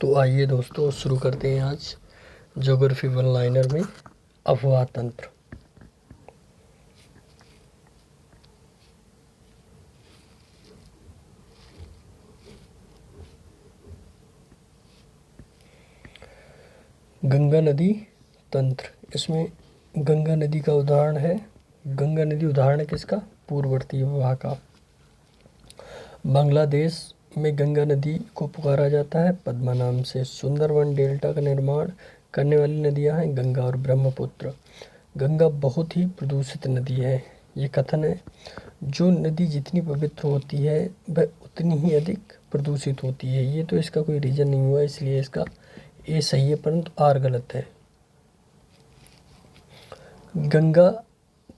तो आइए दोस्तों शुरू करते हैं आज ज्योग्राफी वन लाइनर में अफवाह तंत्र। गंगा नदी तंत्र। इसमें गंगा नदी का उदाहरण है, गंगा नदी उदाहरण है किसका? पूर्ववर्ती प्रवाह का। बांग्लादेश में गंगा नदी को पुकारा जाता है पद्मा नाम से। सुंदरवन डेल्टा का निर्माण करने वाली नदियां हैं गंगा और ब्रह्मपुत्र। गंगा बहुत ही प्रदूषित नदी है। ये कथन है, जो नदी जितनी पवित्र होती है वह उतनी ही अधिक प्रदूषित होती है। ये तो इसका कोई रीज़न नहीं हुआ, इसलिए इसका ए सही है, परंतु आर गलत है। गंगा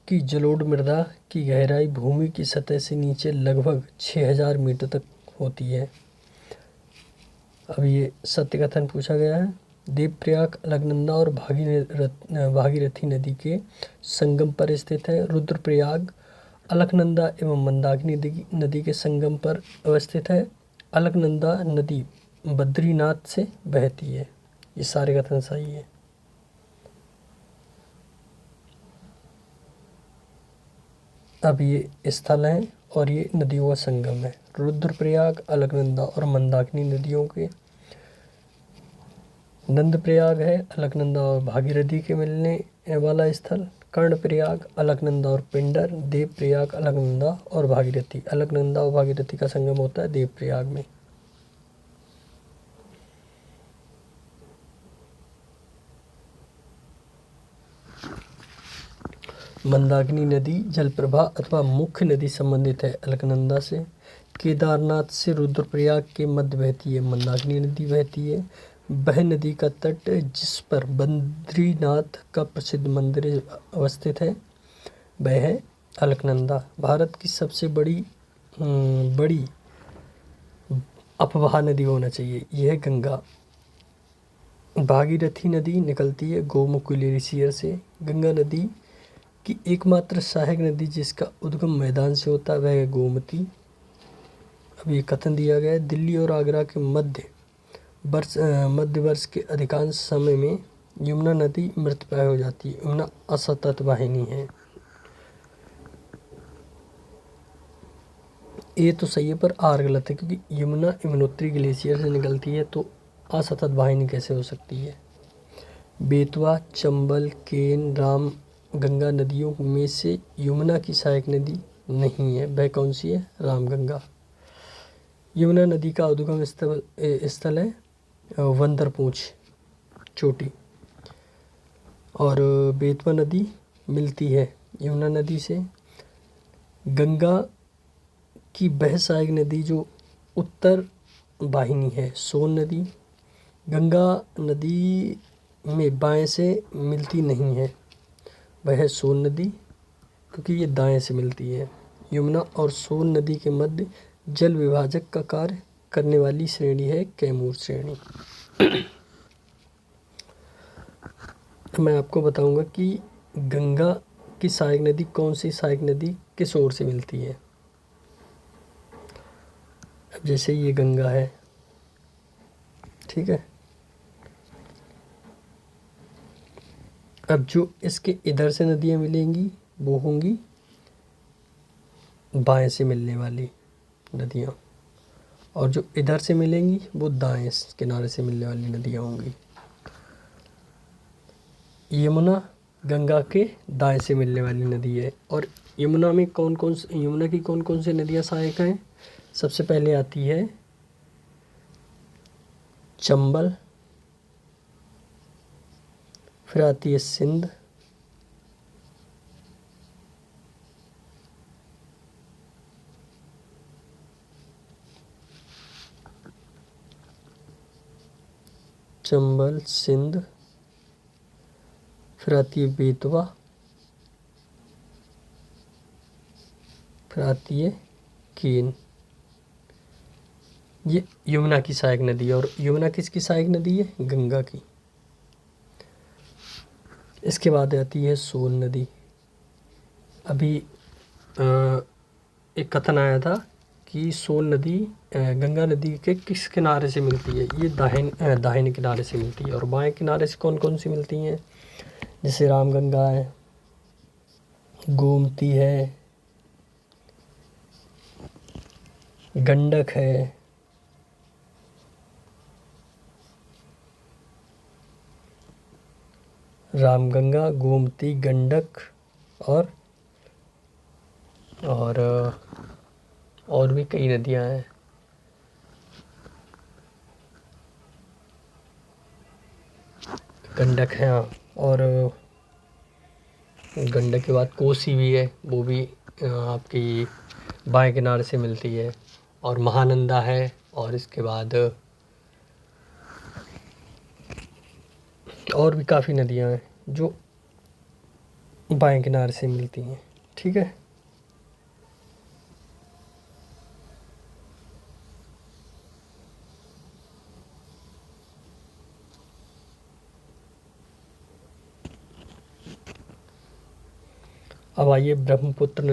की जलोढ़ मृदा की गहराई भूमि की सतह से नीचे लगभग 6000 मीटर तक होती है। अब ये सत्य कथन पूछा गया है। देवप्रयाग अलकनंदा और भागीरथी नदी के संगम पर स्थित है। रुद्रप्रयाग अलकनंदा एवं मंदाकिनी नदी के संगम पर अवस्थित है। अलकनंदा नदी बद्रीनाथ से बहती है। ये सारे कथन सही है। अब ये स्थल है और ये नदियों का संगम है। रुद्रप्रयाग अलकनंदा और मंदाकिनी नदियों के नंदप्रयाग है अलकनंदा और भागीरथी के मिलने वाला स्थल। कर्णप्रयाग अलकनंदा और पिंडर। देवप्रयाग अलकनंदा और भागीरथी। अलकनंदा और भागीरथी का संगम होता है देवप्रयाग में। मंदाकिनी नदी जलप्रवाह अथवा मुख्य नदी संबंधित है अलकनंदा से। केदारनाथ से रुद्रप्रयाग के मध्य बहती है मंदाकिनी नदी बहती है। वह नदी का तट जिस पर बद्रीनाथ का प्रसिद्ध मंदिर अवस्थित है वह है अलकनंदा। भारत की सबसे बड़ी अफवाह नदी होना चाहिए, यह है गंगा। भागीरथी नदी निकलती है गोमुख ग्लेशियर से। गंगा नदी की एकमात्र सहायक नदी जिसका उद्गम मैदान से होता है वह है गोमती। अब ये कथन दिया गया है, दिल्ली और आगरा के मध्य वर्ष के अधिकांश समय में यमुना नदी मृतप्राय हो जाती है। यमुना असतत वाहिनी है। ये तो सही है पर आर गलत है, क्योंकि यमुना यमुनोत्री ग्लेशियर से निकलती है तो असतत वाहिनी कैसे हो सकती है। बेतवा, चंबल, केन, राम गंगा नदियों में से यमुना की सहायक नदी नहीं है। वह कौन सी है? रामगंगा। यमुना नदी का उद्गम स्थल है वंदरपूंछ चोटी। और बेतवा नदी मिलती है यमुना नदी से। गंगा की वह सहायक नदी जो उत्तर वाहिनी है सोन नदी। गंगा नदी में बाएं से मिलती नहीं है, वह है सोन नदी, क्योंकि ये दाएं से मिलती है। यमुना और सोन नदी के मध्य जल विभाजक का कार्य करने वाली श्रेणी है कैमूर श्रेणी। मैं आपको बताऊंगा कि गंगा की सहायक नदी कौन सी सहायक नदी किस ओर से मिलती है। अब जैसे ये गंगा है, ठीक है। अब जो इसके इधर से नदियाँ मिलेंगी वो होंगी बाएं से मिलने वाली नदियाँ, और जो इधर से मिलेंगी वो दाएं किनारे से मिलने वाली नदियाँ होंगी। यमुना गंगा के दाएं से मिलने वाली नदी है। और यमुना में यमुना की कौन कौन सी नदियाँ सहायक हैं? सबसे पहले आती है चंबल, फिर आती है सिंध, चंबल, सिंध, फिर आती है बेतवा, फिर आती है केन। ये यमुना की सहायक नदी है। और यमुना किसकी सहायक नदी है? गंगा की। इसके बाद आती है सोन नदी। अभी एक कथन आया था कि सोन नदी गंगा नदी के किस किनारे से मिलती है? ये दाहिने किनारे से मिलती है। और बाएं किनारे से कौन कौन सी मिलती हैं? जैसे रामगंगा है, गोमती है, गंडक है, रामगंगा, गोमती, गंडक और और भी कई नदियां हैं। गंडक है, हाँ। और गंडक के बाद कोसी भी है, वो भी आपकी बाएं किनारे से मिलती है। और महानंदा है, और इसके बाद और भी काफ़ी नदियां हैं जो बाएं किनारे से मिलती हैं। ठीक है। अब आइए ब्रह्मपुत्र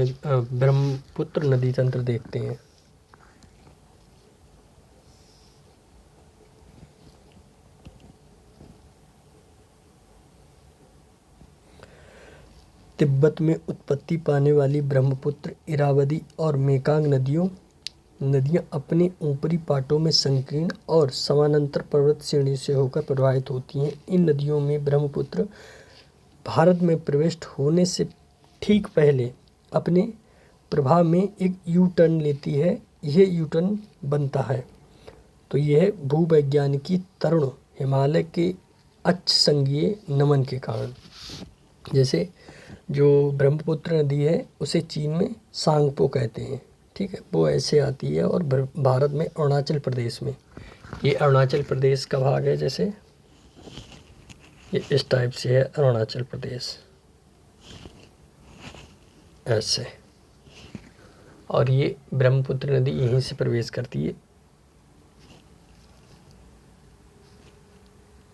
नदी तंत्र देखते हैं। तिब्बत में उत्पत्ति पाने वाली ब्रह्मपुत्र, इरावदी और मेकांग नदियाँ अपने ऊपरी पाटों में संकीर्ण और समानांतर पर्वत श्रेणी से होकर प्रवाहित होती हैं। इन नदियों में ब्रह्मपुत्र भारत में प्रविष्ट होने से ठीक पहले अपने प्रवाह में एक यू टर्न लेती है। यह यू टर्न बनता है तो यह भूवैज्ञानिकी तरुण हिमालय के अक्षसंगीय नमन के कारण। जैसे जो ब्रह्मपुत्र नदी है उसे चीन में सांगपो कहते हैं। ठीक है, वो ऐसे आती है और भारत में अरुणाचल प्रदेश में, ये अरुणाचल प्रदेश का भाग है। जैसे ये इस टाइप से है अरुणाचल प्रदेश, ऐसे। और ये ब्रह्मपुत्र नदी यहीं से प्रवेश करती है।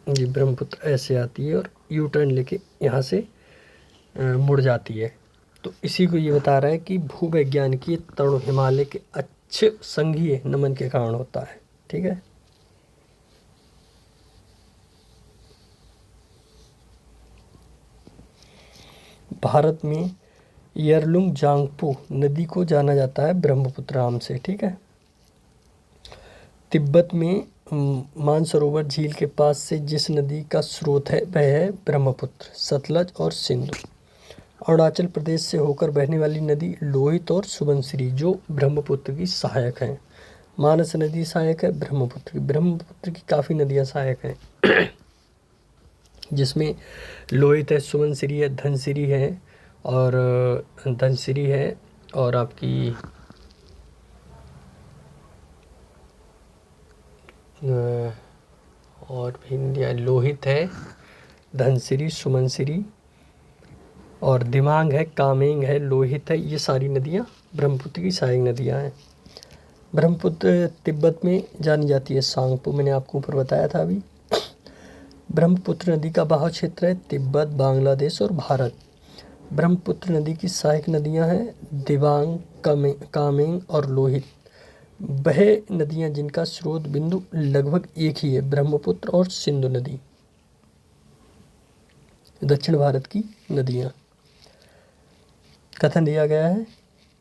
ये ब्रह्मपुत्र ऐसे आती है और यू टर्न लेके यहाँ से मुड़ जाती है। तो इसी को ये बता रहा है कि भूवैज्ञानिकी तरुण हिमालय के अच्छे संघीय नमन के कारण होता है। ठीक है। भारत में यरलुंग जांगपो नदी को जाना जाता है ब्रह्मपुत्र नाम से। ठीक है। तिब्बत में मानसरोवर झील के पास से जिस नदी का स्रोत है वह है ब्रह्मपुत्र, सतलज और सिंधु। अरुणाचल प्रदेश से होकर बहने वाली नदी लोहित और सुबनसिरी जो ब्रह्मपुत्र की सहायक हैं। मानस नदी सहायक है ब्रह्मपुत्र की काफ़ी नदियाँ सहायक हैं जिसमें लोहित है, सुबनसिरी है, धनसिरी है और आपकी और भी नदियाँ लोहित है, धनसिरी, सुमनसिरी और दिमांग है, कामेंग है, लोहित है। ये सारी नदियाँ ब्रह्मपुत्र की सहायक नदियाँ हैं। ब्रह्मपुत्र तिब्बत में जानी जाती है सांगपो, मैंने आपको ऊपर बताया था अभी। ब्रह्मपुत्र नदी का बहाव क्षेत्र है तिब्बत, बांग्लादेश और भारत। ब्रह्मपुत्र नदी की सहायक नदियाँ हैं दिबांग, कामेंग और लोहित। वह नदियाँ जिनका स्रोत बिंदु लगभग एक ही है, ब्रह्मपुत्र और सिंधु नदी। दक्षिण भारत की नदियाँ। कथन दिया गया है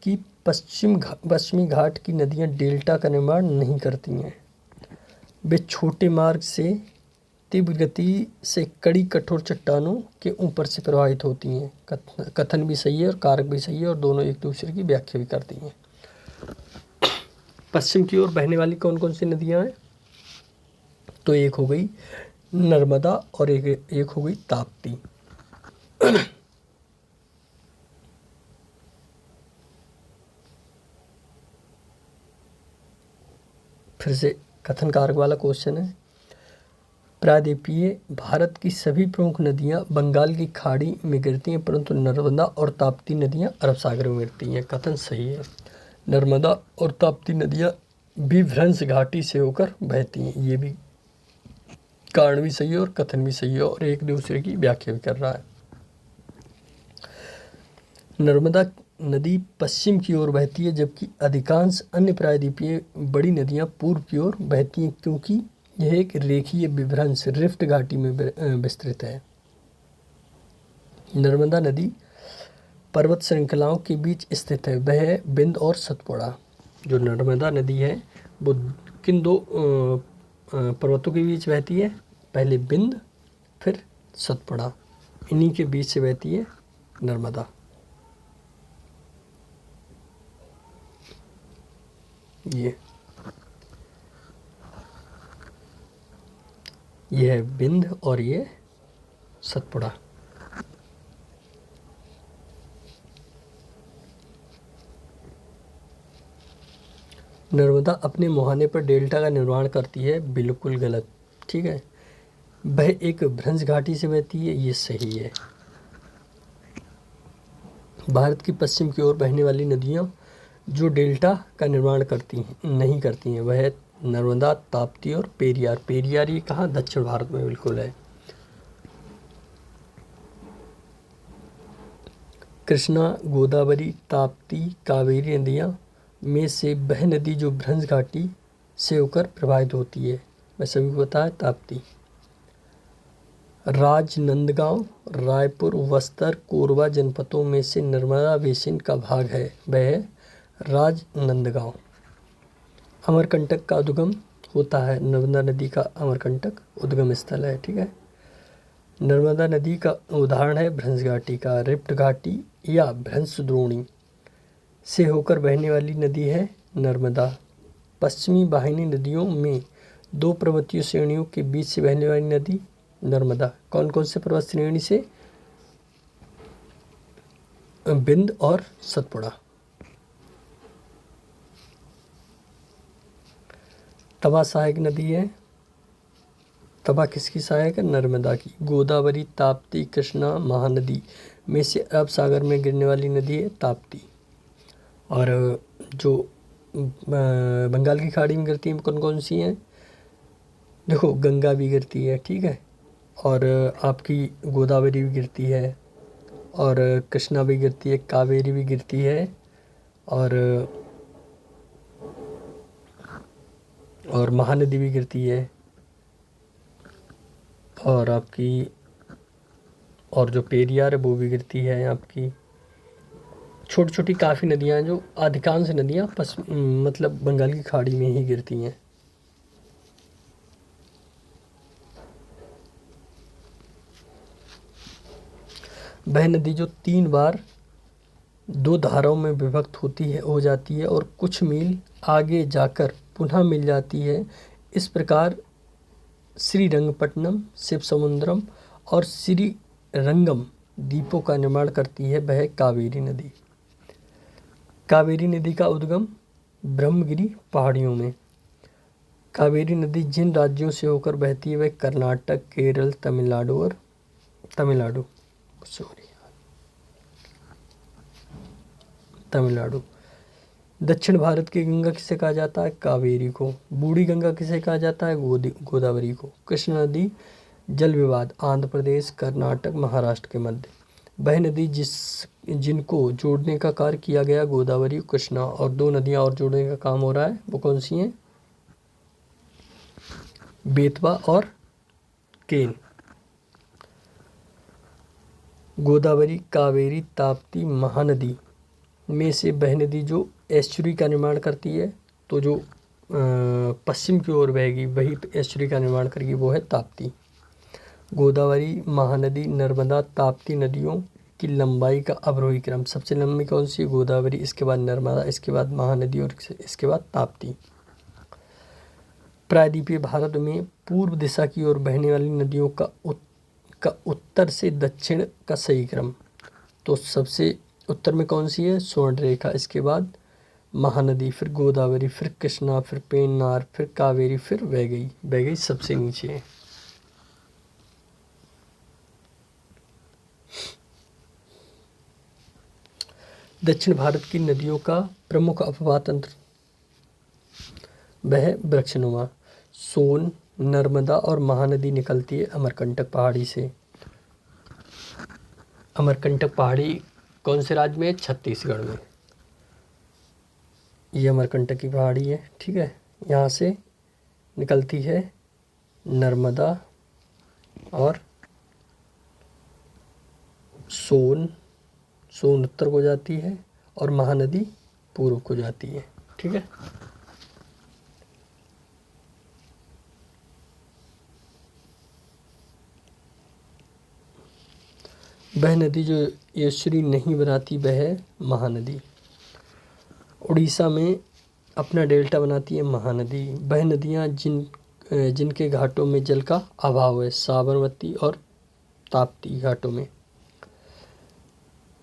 कि पश्चिमी घाट की नदियाँ डेल्टा का निर्माण नहीं करती हैं। वे छोटे मार्ग से तीव्र गति से कड़ी कठोर चट्टानों के ऊपर से प्रवाहित होती हैं। कथन भी सही है और कारक भी सही है और दोनों एक दूसरे की व्याख्या भी करती हैं। पश्चिम की ओर बहने वाली कौन कौन सी नदियाँ हैं? तो एक हो गई नर्मदा और एक हो गई ताप्ती। फिर से कथन कारक वाला क्वेश्चन है। प्रायद्वीपीय भारत की सभी प्रमुख नदियां बंगाल की खाड़ी में गिरती हैं परंतु नर्मदा और ताप्ती नदियां अरब सागर में गिरती हैं। कथन सही है। नर्मदा और ताप्ती नदियां भी भ्रंश घाटी से होकर बहती हैं। ये भी कारण भी सही है और कथन भी सही है और एक दूसरे की व्याख्या भी कर रहा है। नर्मदा नदी पश्चिम की ओर बहती है, जबकि अधिकांश अन्य प्रायद्वीपीय बड़ी नदियां पूर्व की ओर बहती हैं, क्योंकि यह एक रेखीय विभ्रंश रिफ्ट घाटी में विस्तृत है। नर्मदा नदी पर्वत श्रृंखलाओं के बीच स्थित है। वह है बिंद और सतपुड़ा। जो नर्मदा नदी है वो किन दो पर्वतों के बीच बहती है? पहले बिंद, फिर सतपुड़ा। इन्हीं के बीच से बहती है नर्मदा। ये है बिंद और ये सतपुड़ा। नर्मदा अपने मुहाने पर डेल्टा का निर्माण करती है। बिल्कुल गलत। ठीक है, वह एक भ्रंश घाटी से बहती है। ये सही है। भारत की पश्चिम की ओर बहने वाली नदियाँ जो डेल्टा का निर्माण नहीं करती हैं, वह है नर्मदा, ताप्ती और पेरियार। पेरियार ये कहाँ? दक्षिण भारत में बिल्कुल है। कृष्णा, गोदावरी, ताप्ती, कावेरी नदियाँ में से वह नदी जो भ्रंश घाटी से होकर प्रवाहित होती है, मैं सभी को पता है, ताप्ती। राजनंदगांव, रायपुर, बस्तर, कोरबा जनपदों में से नर्मदा बेसिन का भाग है। वह है राजनंदगांव। अमरकंटक का उद्गम होता है। नर्मदा नदी का अमरकंटक उद्गम स्थल है। ठीक है। नर्मदा नदी का उदाहरण है भ्रंश घाटी का। रिफ्ट घाटी या भ्रंश द्रोणी से होकर बहने वाली नदी है नर्मदा। पश्चिमी वाहिनी नदियों में दो पर्वतीय श्रेणियों के बीच से बहने वाली नदी नर्मदा। कौन कौन से पर्वत श्रेणी से? बिंद और सतपुड़ा। तवा सहायक नदी है। तवा किसकी सहायक है? नर्मदा की। गोदावरी, ताप्ती, कृष्णा, महानदी में से अरब सागर में गिरने वाली नदी है ताप्ती। और जो बंगाल की खाड़ी में गिरती हैं कौन कौन सी हैं? देखो, गंगा भी गिरती है। ठीक है। और आपकी गोदावरी भी गिरती है, और कृष्णा भी गिरती है, कावेरी भी गिरती है, और महानदी भी गिरती है, और आपकी और जो पेरियार है वो भी गिरती है। आपकी छोटी छोटी काफ़ी नदियाँ हैं, जो अधिकांश नदियाँ मतलब बंगाल की खाड़ी में ही गिरती हैं। वह नदी जो 3 बार 2 धाराओं में विभक्त हो जाती है और कुछ मील आगे जाकर पुनः मिल जाती है। इस प्रकार श्रीरंगपट्टनम, शिवसमुद्रम और श्रीरंगम द्वीपों का निर्माण करती है। वह कावेरी नदी। कावेरी नदी का उद्गम ब्रह्मगिरी पहाड़ियों में। कावेरी नदी जिन राज्यों से होकर बहती है वह कर्नाटक, केरल, तमिलनाडु। दक्षिण भारत की गंगा किसे कहा जाता है? कावेरी को। बूढ़ी गंगा किसे कहा जाता है? गोदावरी को। कृष्णा नदी जल विवाद आंध्र प्रदेश, कर्नाटक, महाराष्ट्र के मध्य। वह नदी जिनको जोड़ने का कार्य किया गया गोदावरी, कृष्णा, और 2 नदियां और जोड़ने का काम हो रहा है, वो कौन सी हैं? बेतवा और केन। गोदावरी, कावेरी, ताप्ती, महानदी में से वह नदी जो एस्चुरी का निर्माण करती है, तो जो पश्चिम की ओर बहेगी वही एस्चुरी का निर्माण करेगी, वो है ताप्ती। गोदावरी, महानदी, नर्मदा, ताप्ती नदियों की लंबाई का अवरोही क्रम। सबसे लंबी कौन सी? गोदावरी, इसके बाद नर्मदा, इसके बाद महानदी और इसके बाद ताप्ती। प्रायद्वीपीय भारत में पूर्व दिशा की ओर बहने वाली नदियों का उत्तर से दक्षिण का सही क्रम। तो सबसे उत्तर में कौन सी है? स्वर्ण रेखा, इसके बाद महानदी, फिर गोदावरी, फिर कृष्णा, फिर पेन्नार, फिर कावेरी, फिर वैगई सबसे नीचे है। दक्षिण भारत की नदियों का प्रमुख अफवाह तंत्र वह वृक्षनुमा। सोन, नर्मदा और महानदी निकलती है अमरकंटक पहाड़ी से। अमरकंटक पहाड़ी कौन से राज्य में? छत्तीसगढ़ में। ये अमरकंटक की पहाड़ी है, ठीक है। यहाँ से निकलती है नर्मदा और सोन उत्तर को जाती है और महानदी पूर्व को जाती है, ठीक है। वह नदी जो यशस्वी नहीं बनाती वह है महानदी। उड़ीसा में अपना डेल्टा बनाती है महानदी। वह नदियाँ जिनके घाटों में जल का अभाव है, साबरमती और ताप्ती घाटों में।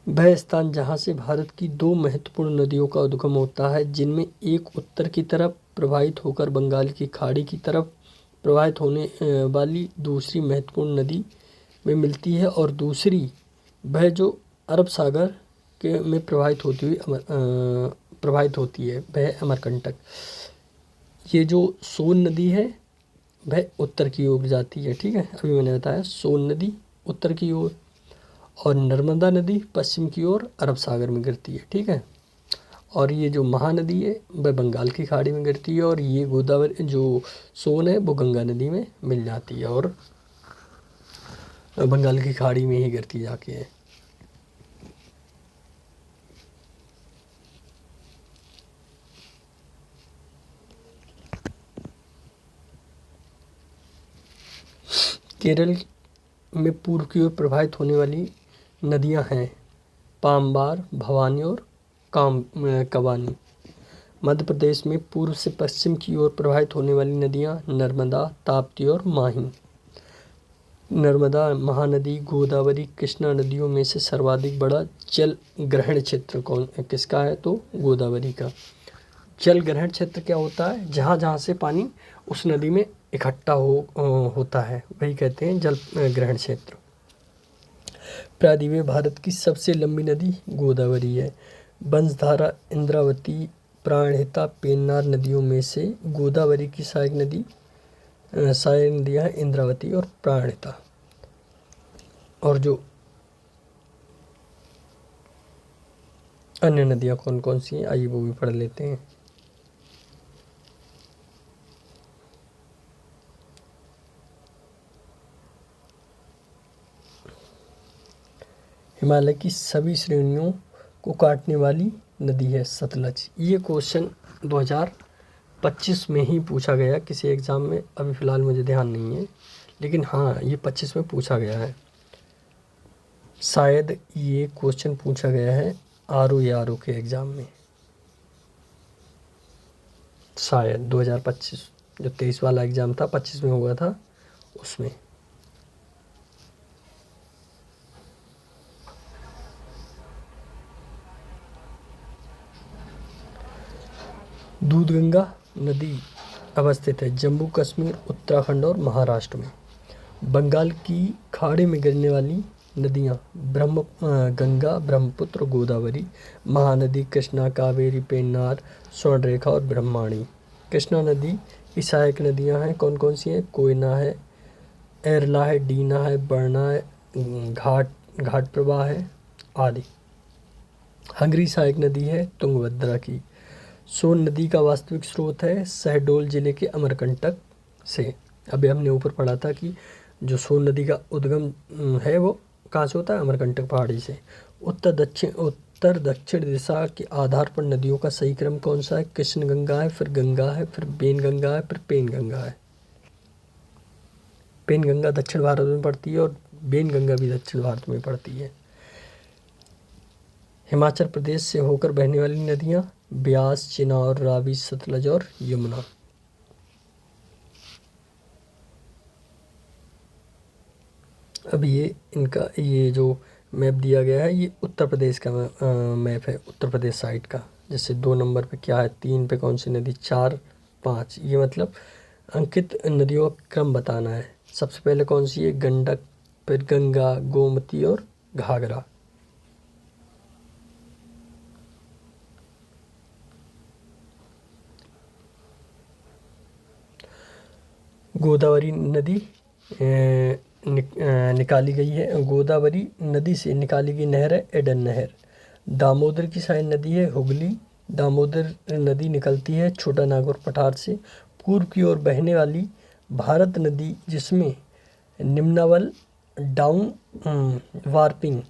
वह स्थान जहाँ से भारत की दो महत्वपूर्ण नदियों का उद्गम होता है, जिनमें एक उत्तर की तरफ प्रवाहित होकर बंगाल की खाड़ी की तरफ प्रवाहित होने वाली दूसरी महत्वपूर्ण नदी में मिलती है, और दूसरी वह जो अरब सागर के में प्रवाहित होती है, वह अमरकंटक। ये जो सोन नदी है वह उत्तर की ओर जाती है, ठीक है। अभी मैंने बताया सोन नदी उत्तर की ओर और नर्मदा नदी पश्चिम की ओर अरब सागर में गिरती है, ठीक है। और ये जो महानदी है वह बंगाल की खाड़ी में गिरती है, और ये गोदावरी जो सोन है वो गंगा नदी में मिल जाती है और बंगाल की खाड़ी में ही गिरती जाके है। केरल में पूर्व की ओर प्रवाहित होने वाली नदियां हैं पाम्बार, भवानी और कबानी। मध्य प्रदेश में पूर्व से पश्चिम की ओर प्रवाहित होने वाली नदियां नर्मदा, ताप्ती और माही। नर्मदा, महानदी, गोदावरी, कृष्णा नदियों में से सर्वाधिक बड़ा जल ग्रहण क्षेत्र किसका है? तो गोदावरी का। जल ग्रहण क्षेत्र क्या होता है? जहाँ जहाँ से पानी उस नदी में इकट्ठा होता है वही कहते हैं जल ग्रहण क्षेत्र। प्रायद्वीपीय भारत की सबसे लंबी नदी गोदावरी है। वंशधारा, इंद्रावती, प्राणहिता, पेन्नार नदियों में से गोदावरी की सहायक नदियाँ हैं इंद्रावती और प्राणहिता। और जो अन्य नदियाँ कौन कौन सी हैं आइए वो भी पढ़ लेते हैं। हिमालय की सभी श्रेणियों को काटने वाली नदी है सतलज। ये क्वेश्चन 2025 में ही पूछा गया किसी एग्ज़ाम में, अभी फ़िलहाल मुझे ध्यान नहीं है, लेकिन हाँ ये 25 में पूछा गया है। शायद ये क्वेश्चन पूछा गया है आर ओ के एग्ज़ाम में, शायद 2025 जो 23 वाला एग्ज़ाम था 25 में हुआ था उसमें। दूधगंगा नदी अवस्थित है जम्मू कश्मीर, उत्तराखंड और महाराष्ट्र में। बंगाल की खाड़ी में गिरने वाली नदियाँ गंगा, ब्रह्मपुत्र, गोदावरी, महानदी, कृष्णा, कावेरी, पेन्नार, स्वर्णरेखा और ब्रह्मणी। कृष्णा नदी की सहायक नदियाँ हैं कौन कौन सी हैं? कोयना है, एरला है, डीना है, बरना है, घाट प्रवाह है आदि। हंगरी सहायक नदी है तुंगभद्रा की। सोन नदी का वास्तविक स्रोत है शहडोल जिले के अमरकंटक से। अभी हमने ऊपर पढ़ा था कि जो सोन नदी का उद्गम है वो कहाँ से होता है? अमरकंटक पहाड़ी से। उत्तर दक्षिण दिशा के आधार पर नदियों का सही क्रम कौन सा है? कृष्ण गंगा है, फिर गंगा है, फिर बेन गंगा है, फिर पेन गंगा है। पेन गंगा दक्षिण भारत में पड़ती है और बेन गंगा भी दक्षिण भारत में पड़ती है। हिमाचल प्रदेश से होकर बहने वाली नदियाँ ब्यास, चिनाब, रावी, सतलज और यमुना। अब ये जो मैप दिया गया है ये उत्तर प्रदेश का मैप है, उत्तर प्रदेश साइड का। जैसे 2 नंबर पे क्या है, 3 पे कौन सी नदी, 4, 5, ये मतलब अंकित नदियों का क्रम बताना है। सबसे पहले कौन सी है? गंडक, फिर गंगा, गोमती और घाघरा। गोदावरी नदी निकाली गई है, गोदावरी नदी से निकाली गई नहर है एडन नहर। दामोदर की सहायक नदी है हुगली। दामोदर नदी निकलती है छोटा नागौर पठार से पूर्व की ओर बहने वाली भारत नदी, जिसमें निम्नावल डाउन वार्पिंग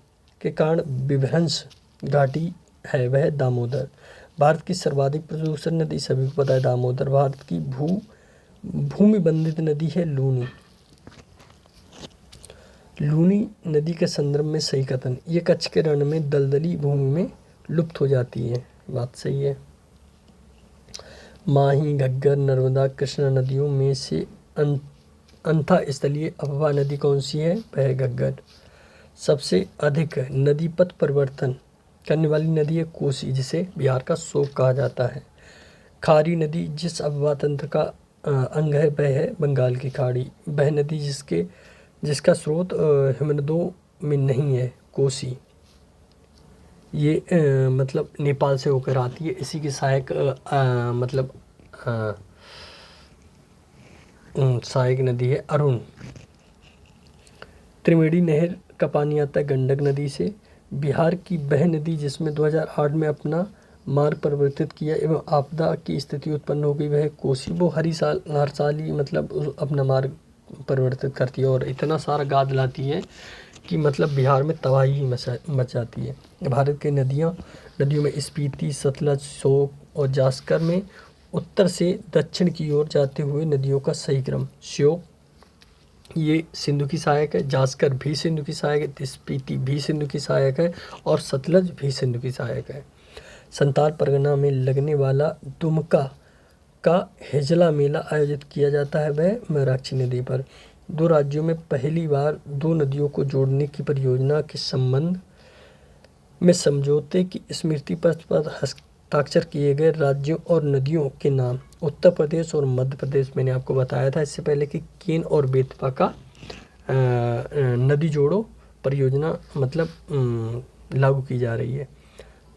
के कारण विभ्रंश घाटी है, वह दामोदर। भारत की सर्वाधिक प्रदूषण नदी सभी को पता है दामोदर। भारत की भूमि बंधित नदी है लूनी। लूनी नदी के संदर्भ में सही कथन, ये कच्छ के रण में दलदली भूमि में लुप्त हो जाती है, बात सही है। माही, घग्गर, नर्मदा, कृष्णा नदियों में से अंतः स्थलीय अफवाह नदी कौन सी है? वह घग्गर। सबसे अधिक नदी पथ परिवर्तन करने वाली नदी है कोसी, जिसे बिहार का शोक कहा जाता है। खारी नदी जिस अफवाह तंत्र का अंग है वह है बंगाल की खाड़ी। वह नदी जिसका स्रोत हिमनदों में नहीं है कोसी, ये मतलब नेपाल से होकर आती है। इसी की सहायक सहायक नदी है अरुण। त्रिवेणी नहर का पानी आता है गंडक नदी से। बिहार की वह नदी जिसमें 2008 में अपना मार्ग परिवर्तित किया एवं आपदा की स्थिति उत्पन्न हो गई, वह कोसी। वो हर साल ही मतलब अपना मार्ग परिवर्तित करती है और इतना सारा गाद लाती है कि मतलब बिहार में तबाही ही मच जाती है। भारत की नदियों में स्पीति, सतलज, श्योक और जास्कर में उत्तर से दक्षिण की ओर जाते हुए नदियों का सही क्रम। श्योक ये सिंधु की सहायक है, जास्कर भी सिंधु की सहायक है, स्पीति भी सिंधु की सहायक है और सतलज भी सिंधु की सहायक है। संताल परगना में लगने वाला दुमका का हेजला मेला आयोजित किया जाता है, वह मराठी नदी पर। दो राज्यों में पहली बार दो नदियों को जोड़ने की परियोजना के संबंध में समझौते की स्मृति पत्र पर हस्ताक्षर किए गए राज्यों और नदियों के नाम उत्तर प्रदेश और मध्य प्रदेश। मैंने आपको बताया था इससे पहले कि केन और बेतवा का नदी जोड़ो परियोजना मतलब लागू की जा रही है।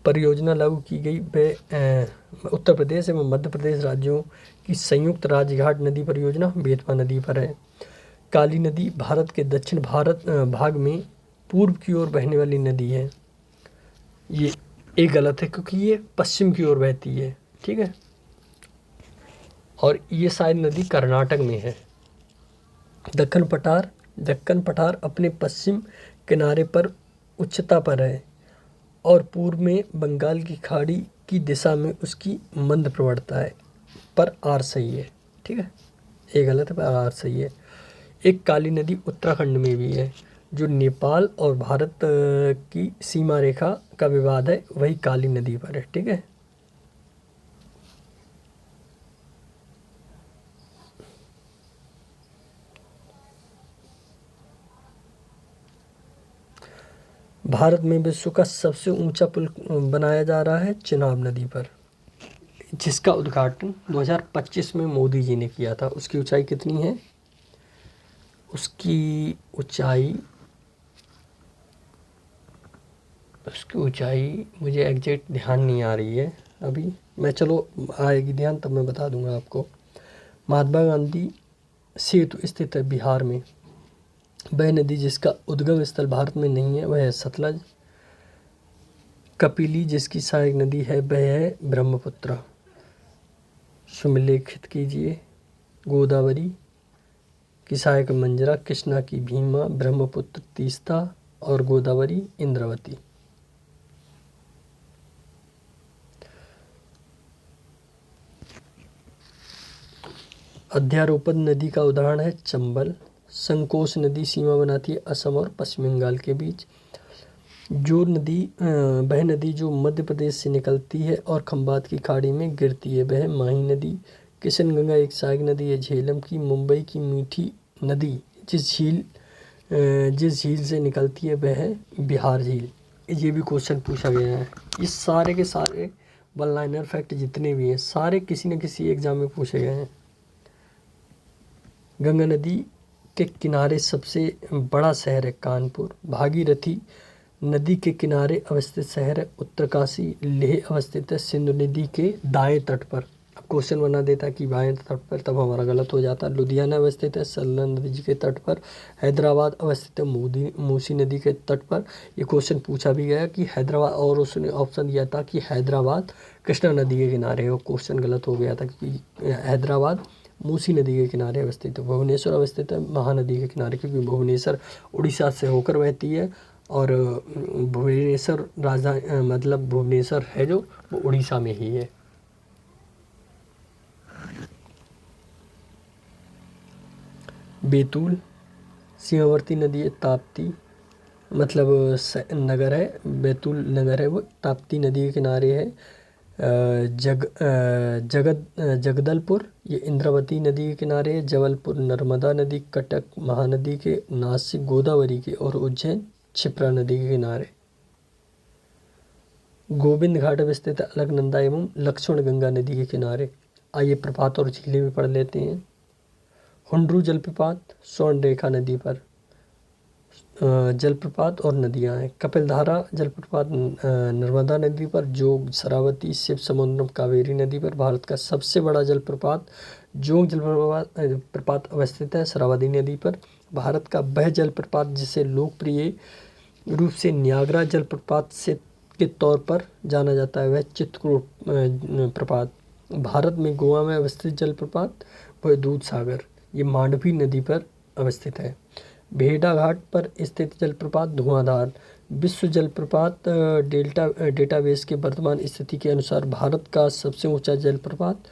परियोजना लागू की गई वह उत्तर प्रदेश एवं मध्य प्रदेश राज्यों की संयुक्त राजघाट नदी परियोजना बेतवा नदी पर है। काली नदी भारत के दक्षिण भाग में पूर्व की ओर बहने वाली नदी है। ये एक गलत है क्योंकि ये पश्चिम की ओर बहती है, ठीक है, और ये शायद नदी कर्नाटक में है। दक्कन पठार अपने पश्चिम किनारे पर उच्चता पर है और पूर्व में बंगाल की खाड़ी की दिशा में उसकी मंद प्रवणता है, पर आर सही है, ठीक है, ये गलत है पर आर सही है। एक काली नदी उत्तराखंड में भी है, जो नेपाल और भारत की सीमा रेखा का विवाद है, वही काली नदी पर है, ठीक है। भारत में विश्व का सबसे ऊंचा पुल बनाया जा रहा है चिनाब नदी पर, जिसका उद्घाटन 2025 में मोदी जी ने किया था। उसकी ऊंचाई कितनी है? उसकी ऊंचाई मुझे एग्जैक्ट ध्यान नहीं आ रही है अभी, मैं चलो आएगी ध्यान तब मैं बता दूंगा आपको। महात्मा गांधी सेतु स्थित है बिहार में। वह नदी जिसका उद्गम स्थल भारत में नहीं है वह है सतलज। कपिली जिसकी सहायक नदी है वह है ब्रह्मपुत्र। सुमेलिखित कीजिए। गोदावरी की सहायक मंजरा, कृष्णा की भीमा, ब्रह्मपुत्र तीस्ता और गोदावरी इंद्रावती। अध्यारोपण नदी का उदाहरण है चंबल। संकोच नदी सीमा बनाती है असम और पश्चिम बंगाल के बीच। वह नदी जो मध्य प्रदेश से निकलती है और खंबात की खाड़ी में गिरती है वह माही नदी। किशनगंगा एक सहायक नदी है झेलम की। मुंबई की मीठी नदी जिस झील से निकलती है वह है बिहार झील। ये भी क्वेश्चन पूछा गया है। ये सारे के सारे वन लाइनर फैक्ट जितने भी हैं सारे किसी न किसी एग्जाम में पूछे गए हैं। गंगा नदी के किनारे सबसे बड़ा शहर है कानपुर। भागीरथी नदी के किनारे अवस्थित शहर है उत्तरकाशी। लेह अवस्थित है सिंधु नदी के दाएं तट पर। अब क्वेश्चन बना देता कि बाएं तट पर, तब हमारा गलत हो जाता। लुधियाना अवस्थित है सल्ला नदी के तट पर। हैदराबाद अवस्थित है मूसी नदी के तट पर। ये क्वेश्चन पूछा भी गया कि हैदराबाद, और उसने ऑप्शन दिया था कि हैदराबाद कृष्णा नदी के किनारे है। वो क्वेश्चन गलत हो गया था क्योंकि हैदराबाद मूसी नदी के किनारे अवस्थित है। भुवनेश्वर अवस्थित है महानदी के किनारे, क्योंकि भुवनेश्वर उड़ीसा से होकर बहती है और भुवनेश्वर मतलब भुवनेश्वर है जो वो उड़ीसा में ही है। बैतूल सीमावर्ती नदी है, ताप्ती मतलब नगर है, बैतूल नगर है वो, ताप्ती नदी के किनारे है। जगदलपुर ये इंद्रावती नदी के किनारे है। जबलपुर नर्मदा नदी, कटक महानदी के, नासिक गोदावरी के और उज्जैन क्षिप्रा नदी के किनारे। गोविंद घाट अवस्थित है अलकनंदा एवं लक्ष्मण गंगा नदी के किनारे। आइए प्रपात और झीलें भी पढ़ लेते हैं। हुंड्रू जलप्रपात स्वर्ण रेखा नदी पर जलप्रपात और नदियां हैं। कपिलधारा जलप्रपात नर्मदा नदी पर। जोग शरावती शिव समुद्रम कावेरी नदी पर। भारत का सबसे बड़ा जलप्रपात जोग जलप्रपात अवस्थित है शरावती नदी पर। भारत का वह जलप्रपात जिसे लोकप्रिय रूप से न्यागरा जलप्रपात से के तौर पर जाना जाता है वह चित्रकूट प्रपात। भारत में गोवा में अवस्थित जलप्रपात वह दूध सागर, ये मांडवी नदी पर अवस्थित है। भेड़ा घाट पर स्थित जलप्रपात धुआंधार। विश्व जलप्रपात डेटाबेस के वर्तमान स्थिति के अनुसार भारत का सबसे ऊंचा जलप्रपात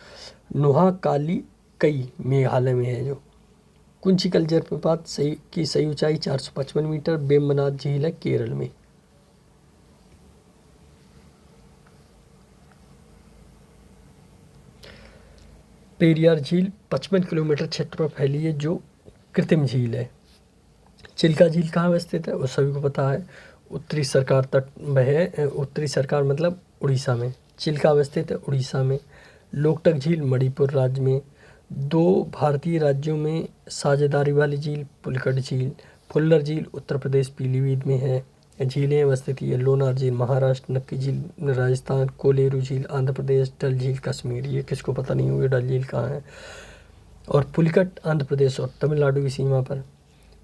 नोहाकाली कई मेघालय में है जो। कुंचिकल जलप्रपात सही ऊंचाई 455 मीटर। वेम्बनाथ झील है केरल में। पेरियार झील 55 किलोमीटर क्षेत्र पर फैली है जो कृत्रिम झील है। चिल्का झील कहाँ अवस्थित है वो सभी को पता है, उत्तरी सरकार तट में है, उत्तरी सरकार मतलब उड़ीसा में। चिल्का अवस्थित है उड़ीसा में। लोकटक झील मणिपुर राज्य में। दो भारतीय राज्यों में साझेदारी वाली झील पुलिकट झील। फुल्लर झील उत्तर प्रदेश पीलीभीत में है। झीलें अवस्थित है लोनार झील महाराष्ट्र, नक्की झील राजस्थान, कोलेरू झील आंध्र प्रदेश, डल झील कश्मीर। ये किसको पता नहीं होगी डल झील कहाँ है। और पुलिकट आंध्र प्रदेश और तमिलनाडु की सीमा पर।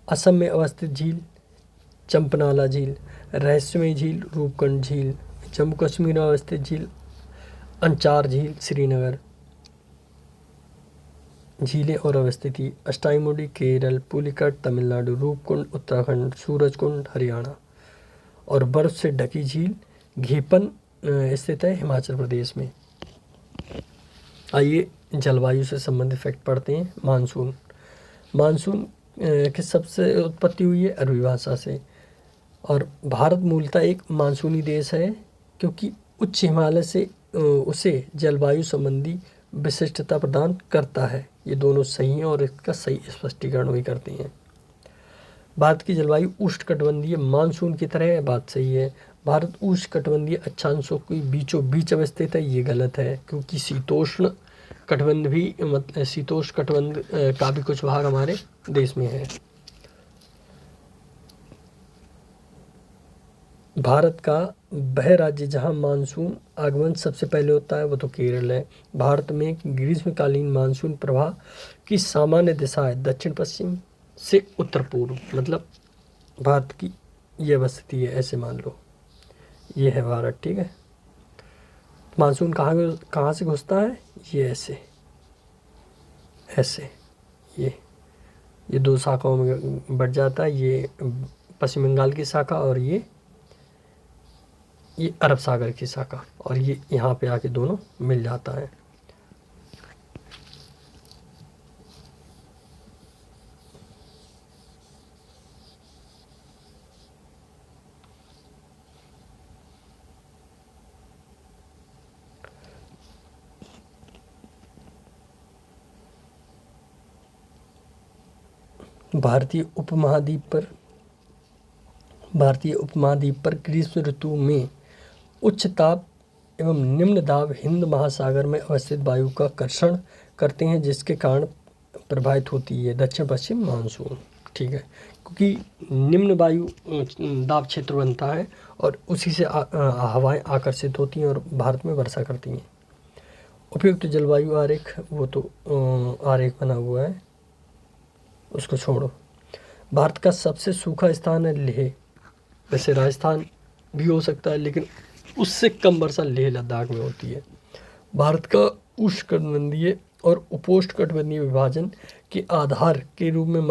असम में अवस्थित झील चंपनाला झील। रहस्यमय झील रूपकुंड झील। जम्मू कश्मीर में अवस्थित झील अंचार झील श्रीनगर। झीलें और अवस्थिति अष्टाईमुडी केरल, पुलिकट तमिलनाडु, रूपकुंड उत्तराखंड, सूरजकुंड हरियाणा। और बर्फ से ढकी झील घेपन स्थित है हिमाचल प्रदेश में। आइए जलवायु से संबंधित फैक्ट पढ़ते हैं। मानसून की सबसे उत्पत्ति हुई है अरबी भाषा से। और भारत मूलतः एक मानसूनी देश है क्योंकि उच्च हिमालय से उसे जलवायु संबंधी विशिष्टता प्रदान करता है। ये दोनों सही हैं और इसका सही स्पष्टीकरण भी करते हैं। भारत की जलवायु उष्णकटिबंधीय मानसून की तरह है, बात सही है। भारत उष्णकटिबंधीय अक्षांशों के बीचों बीच अवस्थित है, ये गलत है क्योंकि शीतोष्ण कटिबंध का भी कुछ भाग हमारे देश में है। भारत का वह राज्य जहां मानसून आगमन सबसे पहले होता है वो तो केरल है। भारत में ग्रीष्मकालीन मानसून प्रवाह की सामान्य दिशा है दक्षिण पश्चिम से उत्तर पूर्व, मतलब भारत की ये अवस्थिति है, ऐसे मान लो ये है भारत, ठीक है। मानसून कहाँ से घुसता है, ये ऐसे ये दो शाखाओं में बढ़ जाता है। ये पश्चिम बंगाल की शाखा और ये अरब सागर की शाखा, और ये यहाँ पे आके दोनों मिल जाता है। भारतीय उपमहाद्वीप पर ग्रीष्म ऋतु में उच्च ताप एवं निम्न दाब हिंद महासागर में अवस्थित वायु का कर्षण करते हैं जिसके कारण प्रभावित होती है दक्षिण पश्चिम मानसून, ठीक है। क्योंकि निम्न वायु दाब क्षेत्र बनता है और उसी से हवाएं आकर्षित होती हैं और भारत में वर्षा करती हैं। उपयुक्त जलवायु आरेख, वो तो आरेख बना हुआ है, उसको छोड़ो। भारत का सबसे सूखा स्थान है लेह। वैसे राजस्थान भी हो सकता है, लेकिन उससे कम वर्षा लेह लद्दाख में होती है। भारत का उष्णकटिबंधीय और उपोष्णकटिबंधीय विभाजन के आधार के रूप में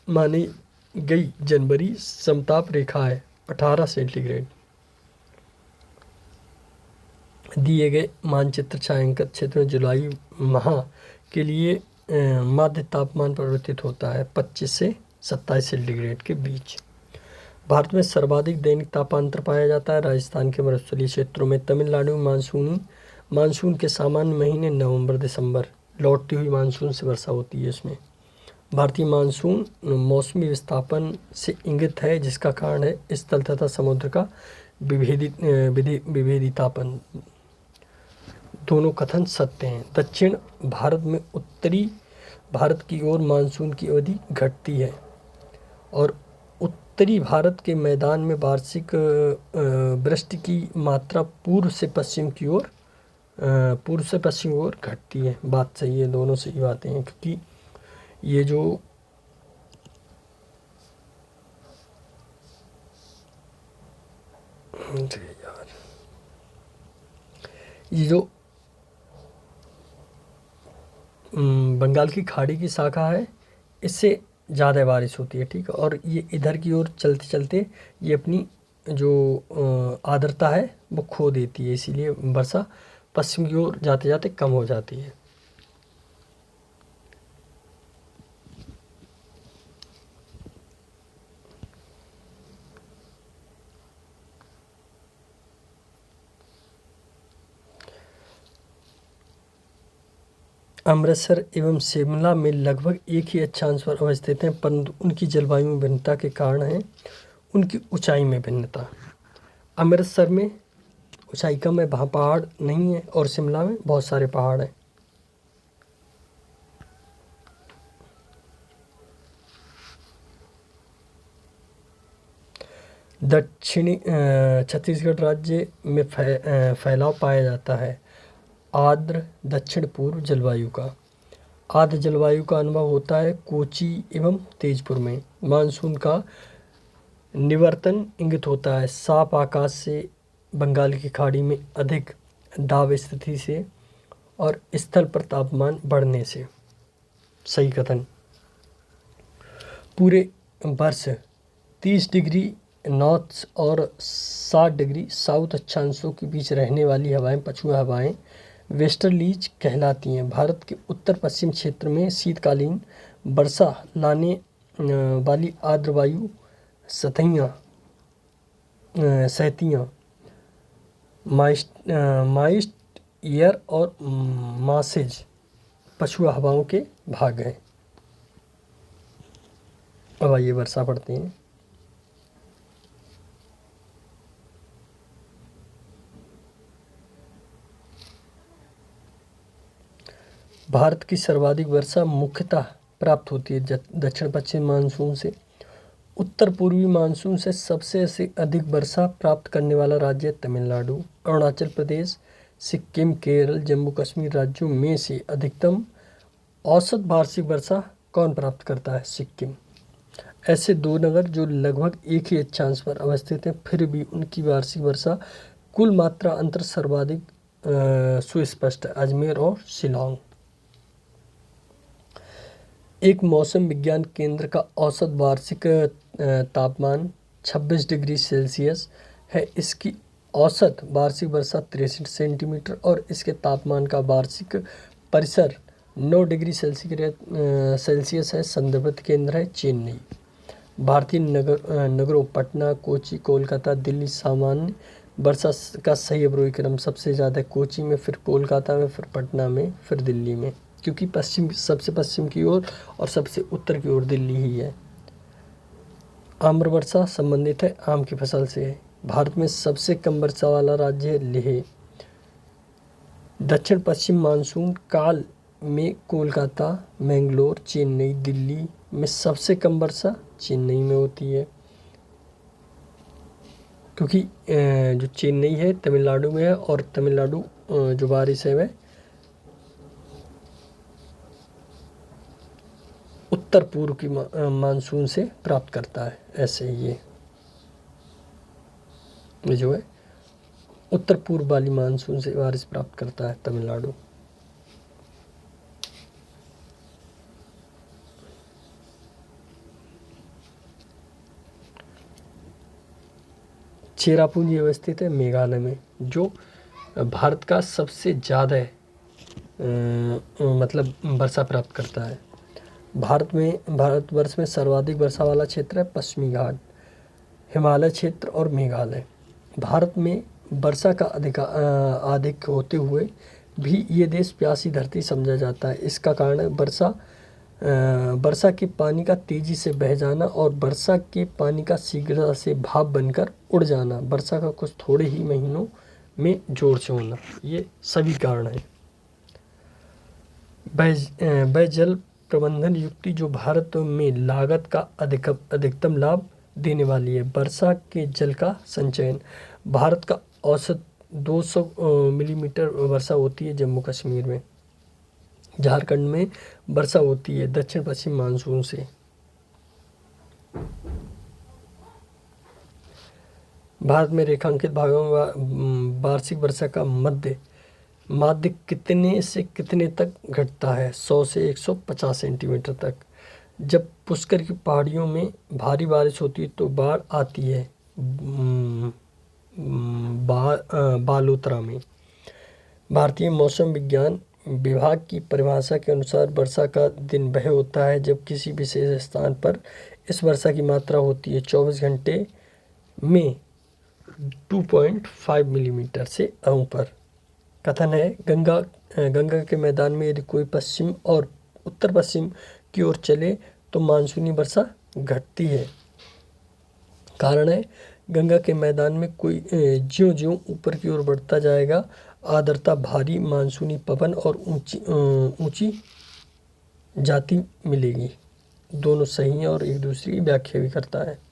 मानी गई जनवरी समताप रेखा है 18 सेंटीग्रेड। दिए गए मानचित्र छायांकित क्षेत्र में जुलाई माह के लिए माध्य तापमान परिवर्तित होता है 25 से 27 सेंटीग्रेड के बीच। भारत में सर्वाधिक दैनिक तापांतर पाया जाता है राजस्थान के मरुस्थलीय क्षेत्रों में। तमिलनाडु में मानसून के सामान्य महीने नवंबर दिसंबर, लौटती हुई मानसून से वर्षा होती है इसमें। भारतीय मानसून मौसमी विस्थापन से इंगित है, जिसका कारण है स्थल तथा समुद्र का विभेदितापन। दोनों कथन सत्य हैं। दक्षिण भारत में उत्तरी भारत की ओर मानसून की अवधि घटती है और उत्तरी भारत के मैदान में वार्षिक वृष्टि की मात्रा पूर्व से पश्चिम की ओर घटती है। बात सही है, दोनों सही बातें हैं, क्योंकि ये जो बंगाल की खाड़ी की शाखा है, इससे ज़्यादा बारिश होती है, ठीक है। और ये इधर की ओर चलते चलते ये अपनी जो आर्द्रता है वो खो देती है, इसीलिए वर्षा पश्चिम की ओर जाते जाते कम हो जाती है। अमृतसर एवं शिमला में लगभग एक ही अक्षांश पर अवस्थित हैं, परंतु उनकी जलवायु में भिन्नता के कारण है उनकी ऊंचाई में भिन्नता। अमृतसर में ऊंचाई कम है, वहाँ पहाड़ नहीं है, और शिमला में बहुत सारे पहाड़ हैं। दक्षिणी छत्तीसगढ़ राज्य में फैलाव पाया जाता है आर्द्र दक्षिण पूर्व जलवायु का। आर्द्र जलवायु का अनुभव होता है कोची एवं तेजपुर में। मानसून का निवर्तन इंगित होता है साफ आकाश से, बंगाल की खाड़ी में अधिक दाब स्थिति से और स्थल पर तापमान बढ़ने से। सही कथन। पूरे वर्ष 30 डिग्री नॉर्थ और 60 डिग्री साउथ अक्षांशों के बीच रहने वाली हवाएं पछुआ हवाएं वेस्टर्लीज कहलाती हैं। भारत के उत्तर पश्चिम क्षेत्र में शीतकालीन वर्षा लाने वाली आर्द्र वायु सहतियाँ माइस्ट ईयर और मासेज पछुआ हवाओं के भाग हैं। अब आइए वर्षा पढ़ते हैं। भारत की सर्वाधिक वर्षा मुख्यतः प्राप्त होती है दक्षिण पश्चिम मानसून से। उत्तर पूर्वी मानसून से सबसे अधिक वर्षा प्राप्त करने वाला राज्य है तमिलनाडु। अरुणाचल प्रदेश, सिक्किम, केरल, जम्मू कश्मीर राज्यों में से अधिकतम औसत वार्षिक वर्षा कौन प्राप्त करता है? सिक्किम। ऐसे दो नगर जो लगभग एक ही अक्षांश पर अवस्थित हैं, फिर भी उनकी वार्षिक वर्षा कुल मात्रा अंतर सर्वाधिक सुस्पष्ट है, अजमेर और शिलांग। एक मौसम विज्ञान केंद्र का औसत वार्षिक तापमान 26 डिग्री सेल्सियस है। इसकी औसत वार्षिक वर्षा 63 सेंटीमीटर और इसके तापमान का वार्षिक परिसर 9 डिग्री सेल्सियस है। संदर्भित केंद्र है चेन्नई। भारतीय नगरों पटना, कोची, कोलकाता, दिल्ली सामान्य वर्षा का सही अवरोही क्रम सबसे ज़्यादा कोची में, फिर कोलकाता में, फिर पटना में, फिर दिल्ली में, क्योंकि सबसे पश्चिम की ओर और सबसे उत्तर की ओर दिल्ली ही है। आम्र वर्षा संबंधित है आम की फसल से। भारत में सबसे कम वर्षा वाला राज्य है लेह। दक्षिण पश्चिम मानसून काल में कोलकाता, मैंगलोर, चेन्नई, दिल्ली में सबसे कम वर्षा चेन्नई में होती है, क्योंकि जो चेन्नई है तमिलनाडु में है और तमिलनाडु जो बारिश है वह उत्तर पूर्व की मानसून से प्राप्त करता है। ऐसे ही ये जो है उत्तर पूर्व वाली मानसून से बारिश प्राप्त करता है तमिलनाडु। चेरापूंजी अवस्थित है मेघालय में, जो भारत का सबसे ज़्यादा मतलब वर्षा प्राप्त करता है। भारतवर्ष में सर्वाधिक वर्षा वाला क्षेत्र है पश्चिमी घाट, हिमालय क्षेत्र और मेघालय। भारत में वर्षा का अधिक होते हुए भी ये देश प्यासी धरती समझा जाता है। इसका कारण है वर्षा के पानी का तेज़ी से बह जाना और वर्षा के पानी का शीघ्रता से भाप बनकर उड़ जाना, वर्षा का कुछ थोड़े ही महीनों में जोर से होना, ये सभी कारण हैं। वह जल प्रबंधन युक्ति जो भारत में लागत का अधिकतम लाभ देने वाली है। वर्षा के जल का संचयन। भारत का औसत 200 मिलीमीटर वर्षा होती है जम्मू कश्मीर में। झारखंड में वर्षा होती है दक्षिण पश्चिम मानसून से। भारत में रेखांकित भागों में वार्षिक वर्षा का माध्य कितने से कितने तक घटता है? 100 से 150 सेंटीमीटर तक। जब पुष्कर की पहाड़ियों में भारी बारिश होती है तो बाढ़ आती है बालोतरा में। भारतीय मौसम विज्ञान विभाग की परिभाषा के अनुसार वर्षा का दिन वह होता है जब किसी विशेष स्थान पर इस वर्षा की मात्रा होती है 24 घंटे में 2.5 मिलीमीटर से ऊपर। कथन है गंगा के मैदान में यदि कोई पश्चिम और उत्तर पश्चिम की ओर चले तो मानसूनी वर्षा घटती है। कारण है गंगा के मैदान में कोई ज्यों-ज्यों ऊपर की ओर बढ़ता जाएगा आर्द्रता, भारी मानसूनी पवन और ऊंची जाति मिलेगी। दोनों सही हैं और एक दूसरे की व्याख्या भी करता है।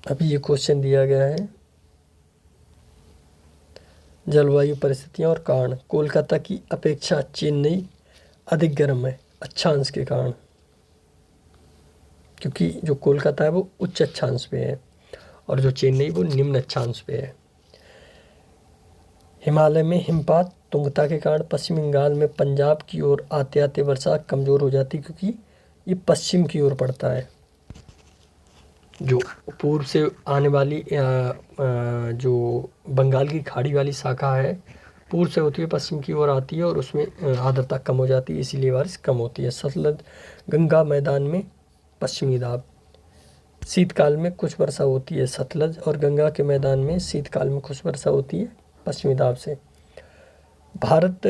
अभी ये क्वेश्चन दिया गया है, जलवायु परिस्थितियां और कारण। कोलकाता की अपेक्षा चेन्नई अधिक गर्म है अक्षांश के कारण, क्योंकि जो कोलकाता है वो उच्च अक्षांश पे है और जो चेन्नई वो निम्न अक्षांश पे है। हिमालय में हिमपात तुंगता के कारण पश्चिम बंगाल में पंजाब की ओर आते आते वर्षा कमज़ोर हो जाती, क्योंकि ये पश्चिम की ओर पड़ता है। जो पूर्व से आने वाली जो बंगाल की खाड़ी वाली शाखा है पूर्व से होती हुई पश्चिम की ओर आती है और उसमें आर्द्रता कम हो जाती है, इसीलिए बारिश कम होती है। सतलज गंगा मैदान में पश्चिमी दाब। शीतकाल में कुछ वर्षा होती है सतलज और गंगा के मैदान में शीतकाल में कुछ वर्षा होती है पश्चिमी दाब से। भारत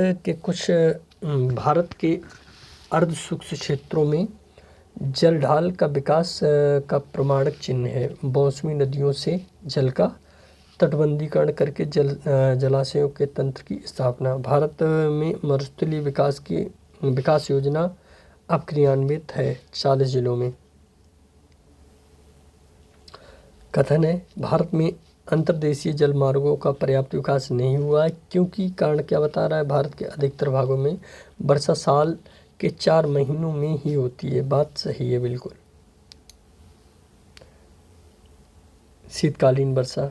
के अर्ध शुष्क क्षेत्रों में जलढाल का विकास का प्रमाणक चिन्ह है। मौसमी नदियों से जल का तटबंधीकरण करके जलाशयों के तंत्र की स्थापना। भारत में मरुस्थलीय विकास योजना अब क्रियान्वित है 40 जिलों में। कथन है भारत में अंतर्देशीय जल मार्गों का पर्याप्त विकास नहीं हुआ है, क्योंकि कारण क्या बता रहा है, भारत के अधिकतर भागों में वर्षा साल के 4 महीनों में ही होती है। बात सही है बिल्कुल। शीतकालीन वर्षा।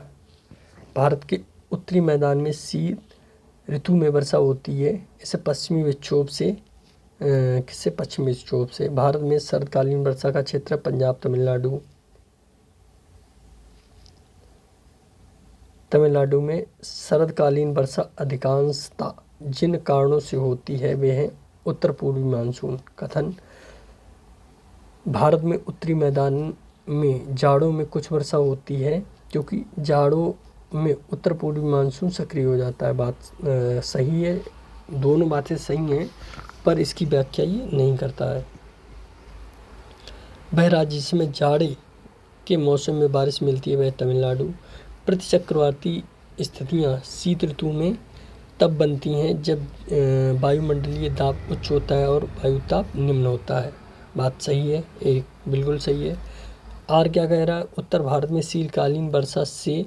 भारत के उत्तरी मैदान में शीत ऋतु में वर्षा होती है। इसे पश्चिमी विक्षोभ से भारत में शरदकालीन वर्षा का क्षेत्र पंजाब तमिलनाडु में शरदकालीन वर्षा अधिकांशतः जिन कारणों से होती है वे हैं उत्तर पूर्वी मानसून। कथन भारत में उत्तरी मैदान में जाड़ों में कुछ वर्षा होती है, क्योंकि जाड़ों में उत्तर पूर्वी मानसून सक्रिय हो जाता है। बात सही है, दोनों बातें सही हैं, पर इसकी व्याख्या ये नहीं करता है। वह राज्य जिसमें जाड़े के मौसम में बारिश मिलती है वह तमिलनाडु। प्रतिचक्रवाती स्थितियाँ शीत ऋतु में तब बनती हैं जब वायुमंडलीय दाब उच्च होता है और वायुताप निम्न होता है। बात सही है, एक बिल्कुल सही है। आर क्या कह रहा है, उत्तर भारत में शीतकालीन वर्षा से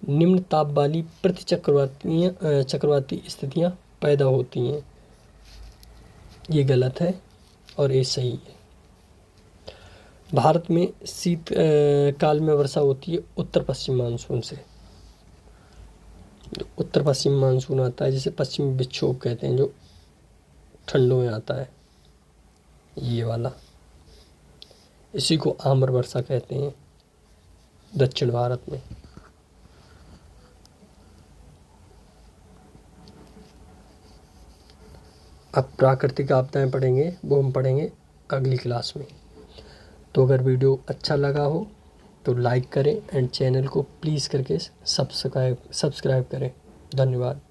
निम्न ताप वाली चक्रवाती स्थितियाँ पैदा होती हैं। ये गलत है और ये सही है। भारत में शीत काल में वर्षा होती है उत्तर पश्चिम मानसून से। जो उत्तर पश्चिम मानसून आता है, जिसे पश्चिमी विक्षोभ कहते हैं, जो ठंडों में आता है, ये वाला, इसी को आम्र वर्षा कहते हैं दक्षिण भारत में। अब प्राकृतिक आपदाएं पढ़ेंगे, वो हम पढ़ेंगे अगली क्लास में। तो अगर वीडियो अच्छा लगा हो तो लाइक करें एंड चैनल को प्लीज़ करके सब्सक्राइब करें। धन्यवाद।